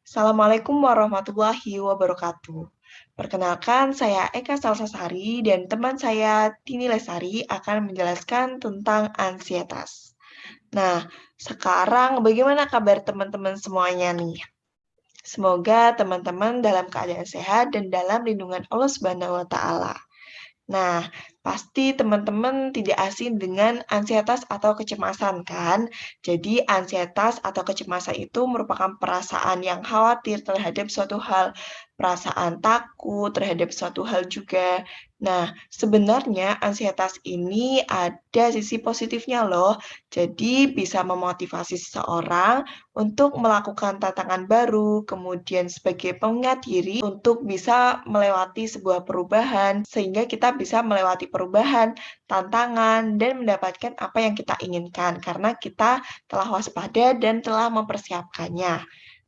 Assalamualaikum warahmatullahi wabarakatuh. Perkenalkan, saya Eka Salsasari dan teman saya Tini Lesari akan menjelaskan tentang ansietas. Nah, sekarang bagaimana kabar teman-teman semuanya nih? Semoga teman-teman dalam keadaan sehat dan dalam lindungan Allah Subhanahu wa Ta'ala. Nah, pasti teman-teman tidak asing dengan ansietas atau kecemasan kan? Jadi, ansietas atau kecemasan itu merupakan perasaan yang khawatir terhadap suatu hal, perasaan takut terhadap suatu hal juga. Nah, sebenarnya ansietas ini ada sisi positifnya loh. Jadi, bisa memotivasi seseorang untuk melakukan tantangan baru, kemudian sebagai pengingat diri untuk bisa melewati sebuah perubahan, sehingga kita bisa melewati perubahan, tantangan, dan mendapatkan apa yang kita inginkan, karena kita telah waspada dan telah mempersiapkannya.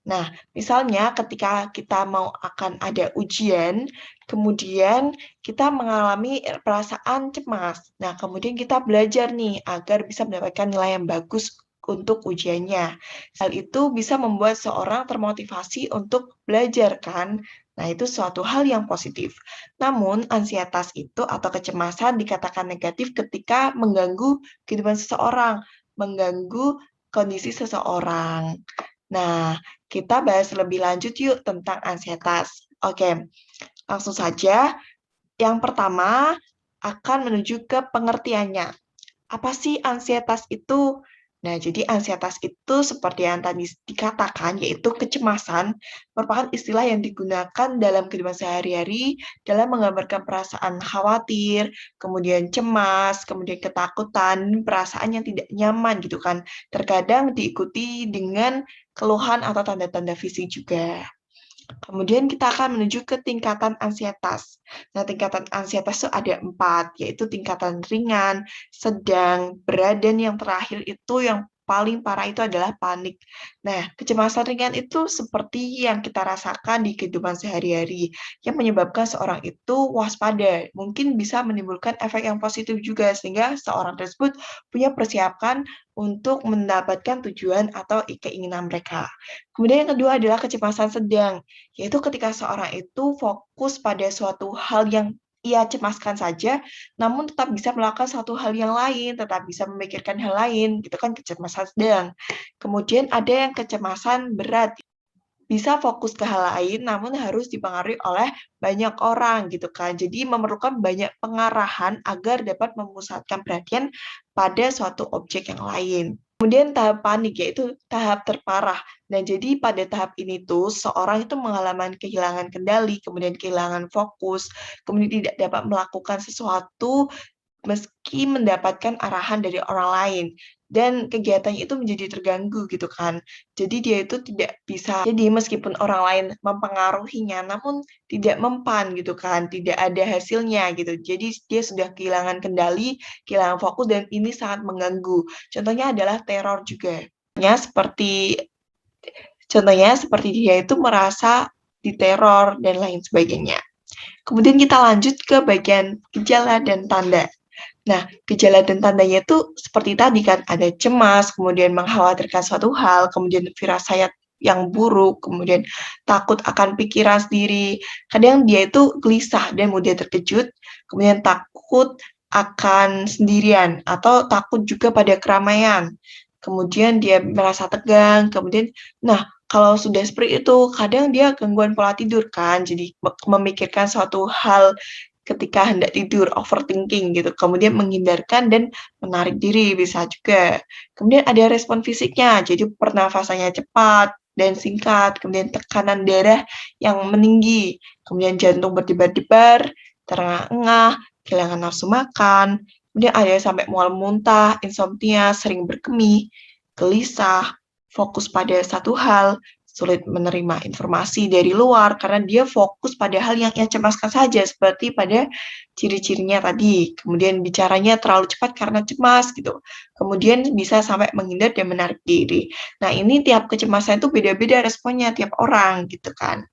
Nah, misalnya ketika kita mau akan ada ujian, kemudian kita mengalami perasaan cemas. Nah, kemudian kita belajar nih agar bisa mendapatkan nilai yang bagus untuk ujiannya. Hal itu bisa membuat seorang termotivasi untuk belajar kan? Nah, itu suatu hal yang positif. Namun, ansietas itu atau kecemasan dikatakan negatif ketika mengganggu kehidupan seseorang, mengganggu kondisi seseorang. Nah, kita bahas lebih lanjut yuk tentang ansietas. Oke, langsung saja. Yang pertama, akan menuju ke pengertiannya. Apa sih ansietas itu? Nah, jadi ansietas itu seperti yang tadi dikatakan, yaitu kecemasan, merupakan istilah yang digunakan dalam kehidupan sehari-hari dalam menggambarkan perasaan khawatir, kemudian cemas, kemudian ketakutan, perasaan yang tidak nyaman gitu kan. Terkadang diikuti dengan keluhan atau tanda-tanda fisik juga. Kemudian kita akan menuju ke tingkatan ansietas. Nah, tingkatan ansietas itu ada 4, yaitu tingkatan ringan, sedang, berat, dan yang terakhir itu yang paling parah itu adalah panik. Nah, kecemasan ringan itu seperti yang kita rasakan di kehidupan sehari-hari, yang menyebabkan seorang itu waspada. Mungkin bisa menimbulkan efek yang positif juga, sehingga seorang tersebut punya persiapan untuk mendapatkan tujuan atau keinginan mereka. Kemudian yang kedua adalah kecemasan sedang, yaitu ketika seorang itu fokus pada suatu hal yang ia cemaskan saja, namun tetap bisa melakukan suatu hal yang lain, tetap bisa memikirkan hal lain, gitu kan kecemasan sedang. Kemudian ada yang kecemasan berat, bisa fokus ke hal lain, namun harus dipengaruhi oleh banyak orang gitu kan. Jadi memerlukan banyak pengarahan agar dapat memusatkan perhatian pada suatu objek yang lain. Kemudian tahap panik, yaitu tahap terparah. Nah, jadi pada tahap ini tuh seorang itu mengalami kehilangan kendali, kemudian kehilangan fokus, kemudian tidak dapat melakukan sesuatu meski mendapatkan arahan dari orang lain dan kegiatannya itu menjadi terganggu gitu kan. Jadi dia itu tidak bisa jadi meskipun orang lain mempengaruhinya namun tidak mempan gitu kan, tidak ada hasilnya gitu. Jadi dia sudah kehilangan kendali, kehilangan fokus dan ini sangat mengganggu. Contohnya adalah teror juga. Seperti contohnya seperti dia itu merasa diteror dan lain sebagainya. Kemudian kita lanjut ke bagian gejala dan tanda. Nah, gejala dan tandanya itu seperti tadi kan, ada cemas, kemudian mengkhawatirkan suatu hal, kemudian firasat yang buruk, kemudian takut akan pikiran sendiri. Kadang dia itu gelisah dan mudah terkejut, kemudian takut akan sendirian atau takut juga pada keramaian. Kemudian dia merasa tegang, kemudian nah kalau sudah seperti itu, kadang dia gangguan pola tidur kan, jadi memikirkan suatu hal ketika hendak tidur, overthinking gitu, kemudian menghindarkan dan menarik diri bisa juga. Kemudian ada respon fisiknya, jadi pernafasannya cepat dan singkat, kemudian tekanan darah yang meninggi, kemudian jantung berdebar-debar, terengah-engah, kehilangan nafsu makan, kemudian ada yang sampai mual muntah, insomnia, sering berkemih, gelisah, fokus pada satu hal, sulit menerima informasi dari luar karena dia fokus pada hal yang ia cemaskan saja seperti pada ciri-cirinya tadi. Kemudian bicaranya terlalu cepat karena cemas gitu. Kemudian bisa sampai menghindar dan menarik diri. Nah, ini tiap kecemasan itu beda-beda responnya tiap orang gitu kan.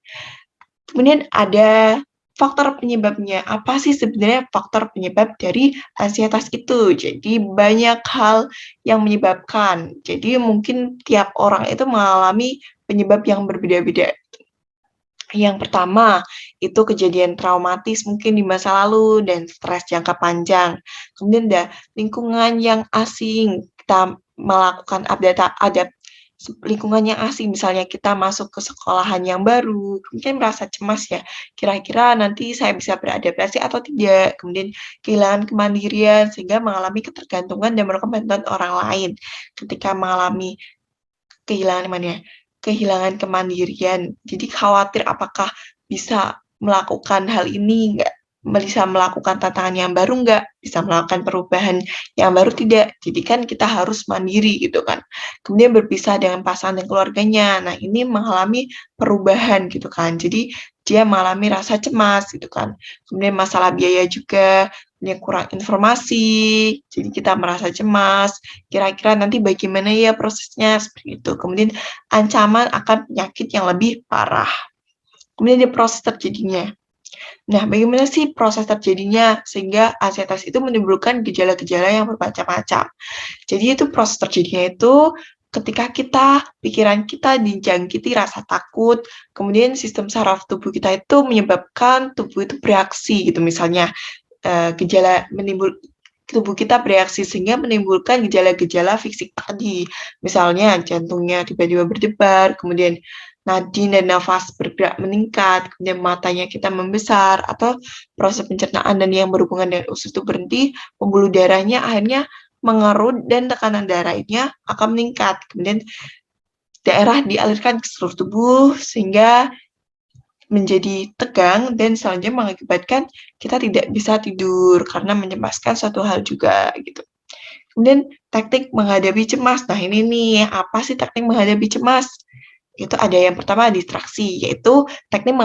Kemudian ada faktor penyebabnya. Apa sih sebenarnya faktor penyebab dari ansietas itu? Jadi banyak hal yang menyebabkan. Jadi mungkin tiap orang itu mengalami penyebab yang berbeda-beda. Yang pertama, itu kejadian traumatis mungkin di masa lalu dan stres jangka panjang. Kemudian ada lingkungan yang asing, kita melakukan lingkungan yang asing, misalnya kita masuk ke sekolahan yang baru, mungkin merasa cemas ya, kira-kira nanti saya bisa beradaptasi atau tidak, kemudian kehilangan kemandirian sehingga mengalami ketergantungan dan memerlukan bantuan orang lain. Ketika mengalami kehilangan mana ya, kehilangan kemandirian. Jadi khawatir apakah bisa melakukan hal ini nggak, bisa melakukan tantangan yang baru nggak, bisa melakukan perubahan yang baru tidak. Jadi kan kita harus mandiri gitu kan. Kemudian berpisah dengan pasangan dan keluarganya. Nah, ini mengalami perubahan gitu kan. Jadi dia mengalami rasa cemas gitu kan. Kemudian masalah biaya juga, punya kurang informasi, jadi kita merasa cemas, kira-kira nanti bagaimana ya prosesnya, seperti itu. Kemudian ancaman akan penyakit yang lebih parah. Kemudian ada proses terjadinya. Nah, bagaimana sih proses terjadinya sehingga ansietas itu menimbulkan gejala-gejala yang bermacam-macam. Jadi itu proses terjadinya itu ketika pikiran kita dijangkiti rasa takut, kemudian sistem saraf tubuh kita itu menyebabkan tubuh itu bereaksi gitu, misalnya gejala tubuh kita bereaksi sehingga menimbulkan gejala-gejala fisik tadi. Misalnya jantungnya tiba-tiba berdebar, kemudian nadi dan nafas bergerak meningkat, kemudian matanya kita membesar, atau proses pencernaan dan yang berhubungan dengan usus itu berhenti, pembuluh darahnya akhirnya mengerut dan tekanan darahnya akan meningkat. Kemudian daerah dialirkan ke seluruh tubuh sehingga menjadi tegang dan selanjutnya mengakibatkan kita tidak bisa tidur karena mencemaskan suatu hal juga gitu. Kemudian teknik menghadapi cemas. Nah, ini nih, apa sih teknik menghadapi cemas? Itu ada yang pertama distraksi, yaitu teknik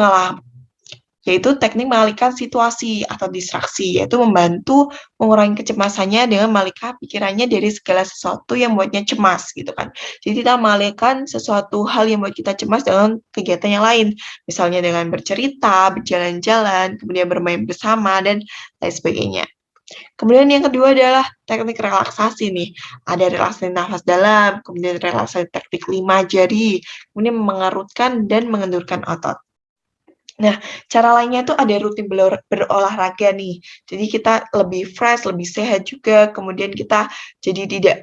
mengalihkan situasi atau distraksi, yaitu membantu mengurangi kecemasannya dengan mengalihkan pikirannya dari segala sesuatu yang membuatnya cemas gitu kan. Jadi kita mengalihkan sesuatu hal yang membuat kita cemas dengan kegiatan yang lain, misalnya dengan bercerita, berjalan-jalan, kemudian bermain bersama dan lain sebagainya. Kemudian yang kedua adalah teknik relaksasi nih. Ada relaksasi nafas dalam, kemudian relaksasi teknik 5 jari, kemudian mengerutkan dan mengendurkan otot. Nah, cara lainnya tuh ada rutin berolahraga nih. Jadi kita lebih fresh, lebih sehat juga, kemudian kita jadi tidak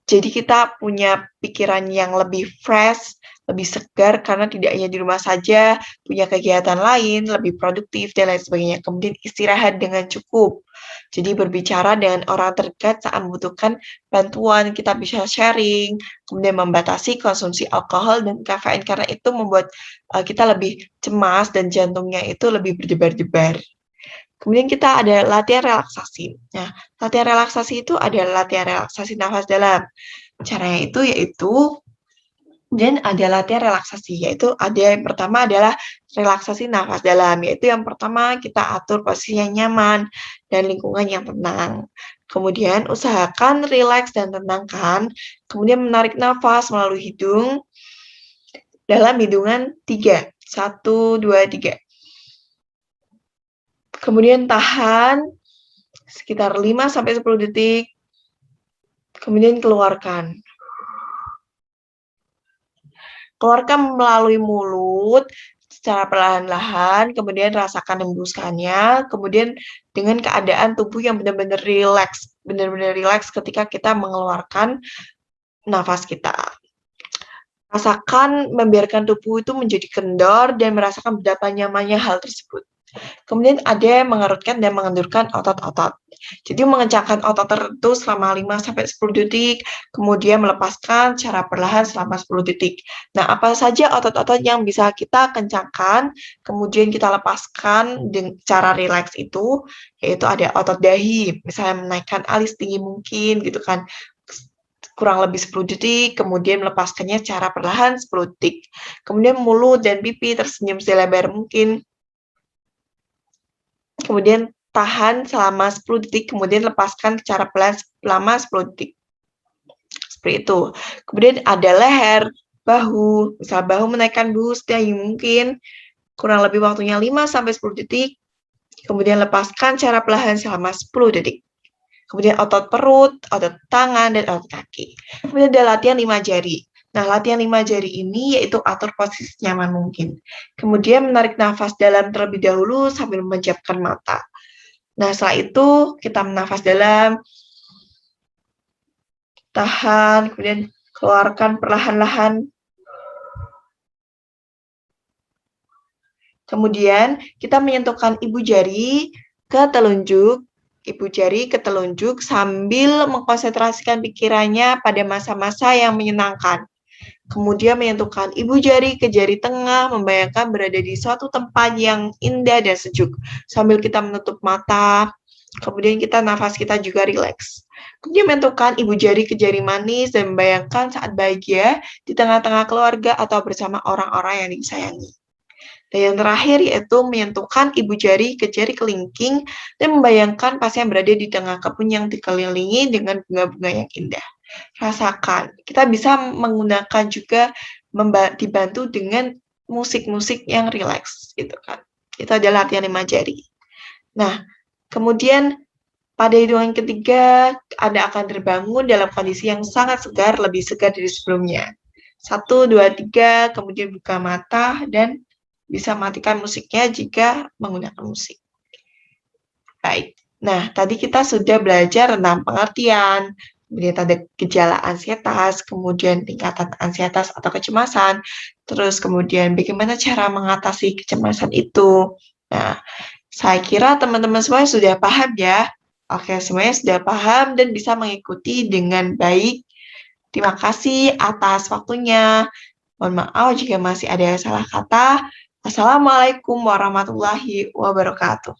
jadi kita punya pikiran yang lebih fresh, lebih segar karena tidak hanya di rumah saja, punya kegiatan lain, lebih produktif dan lain sebagainya. Kemudian istirahat dengan cukup. Jadi berbicara dengan orang terdekat saat membutuhkan bantuan, kita bisa sharing, kemudian membatasi konsumsi alkohol dan kafein karena itu membuat kita lebih cemas dan jantungnya itu lebih berdebar-debar. Kemudian kita ada latihan relaksasi. Nah, latihan relaksasi itu ada latihan relaksasi nafas dalam. Caranya itu yaitu dan ada latihan relaksasi, yaitu ada yang pertama adalah relaksasi nafas dalam, yaitu yang pertama kita atur posisi yang nyaman dan lingkungan yang tenang. Kemudian usahakan rileks dan tenangkan, kemudian menarik nafas melalui hidung dalam hitungan 3, 1, 2, 3. Kemudian tahan sekitar 5-10 detik, kemudian keluarkan. Keluarkan melalui mulut secara perlahan-lahan, kemudian rasakan hembuskannya, kemudian dengan keadaan tubuh yang benar-benar rileks ketika kita mengeluarkan nafas kita. Rasakan membiarkan tubuh itu menjadi kendor dan merasakan betapa nyamannya hal tersebut. Kemudian ada yang mengerutkan dan mengendurkan otot-otot. Jadi mengencangkan otot tertentu selama 5-10 detik, kemudian melepaskan secara perlahan selama 10 detik. Nah, apa saja otot-otot yang bisa kita kencangkan, kemudian kita lepaskan dengan cara rileks itu, yaitu ada otot dahi, misalnya menaikkan alis tinggi mungkin gitu kan, kurang lebih 10 detik, kemudian melepaskannya secara perlahan 10 detik. Kemudian mulut dan pipi tersenyum selebar mungkin, kemudian tahan selama 10 detik, kemudian lepaskan secara pelan selama 10 detik. Seperti itu. Kemudian ada leher, bahu, misal bahu menaikkan bahu sedahi mungkin, kurang lebih waktunya 5-10 detik, kemudian lepaskan secara perlahan selama 10 detik. Kemudian otot perut, otot tangan, dan otot kaki. Kemudian ada latihan 5 jari. Nah, latihan 5 jari ini yaitu atur posisi nyaman mungkin. Kemudian menarik nafas dalam terlebih dahulu sambil memejamkan mata. Nah, setelah itu kita menafas dalam, tahan, kemudian keluarkan perlahan-lahan. Kemudian kita menyentuhkan ibu jari ke telunjuk sambil mengkonsentrasikan pikirannya pada masa-masa yang menyenangkan. Kemudian menyentuhkan ibu jari ke jari tengah, membayangkan berada di suatu tempat yang indah dan sejuk. Sambil kita menutup mata, kemudian nafas kita juga rileks. Kemudian menyentuhkan ibu jari ke jari manis dan membayangkan saat bahagia di tengah-tengah keluarga atau bersama orang-orang yang disayangi. Dan yang terakhir yaitu menyentuhkan ibu jari ke jari kelingking dan membayangkan pasien berada di tengah kebun yang dikelilingi dengan bunga-bunga yang indah. Rasakan. Kita bisa menggunakan juga dibantu dengan musik-musik yang rileks gitu kan. Itu adalah latihan 5 jari. Nah, kemudian pada hitungan ketiga, Anda akan terbangun dalam kondisi yang sangat segar, lebih segar dari sebelumnya. 1, 2, 3, kemudian buka mata dan bisa matikan musiknya jika menggunakan musik. Baik. Nah, tadi kita sudah belajar tentang pengertian, kemudian ada gejala ansietas, kemudian tingkatan ansietas atau kecemasan, terus kemudian bagaimana cara mengatasi kecemasan itu. Nah, saya kira teman-teman semua sudah paham ya. Oke, semuanya sudah paham dan bisa mengikuti dengan baik. Terima kasih atas waktunya. Mohon maaf jika masih ada salah kata. Wassalamualaikum warahmatullahi wabarakatuh.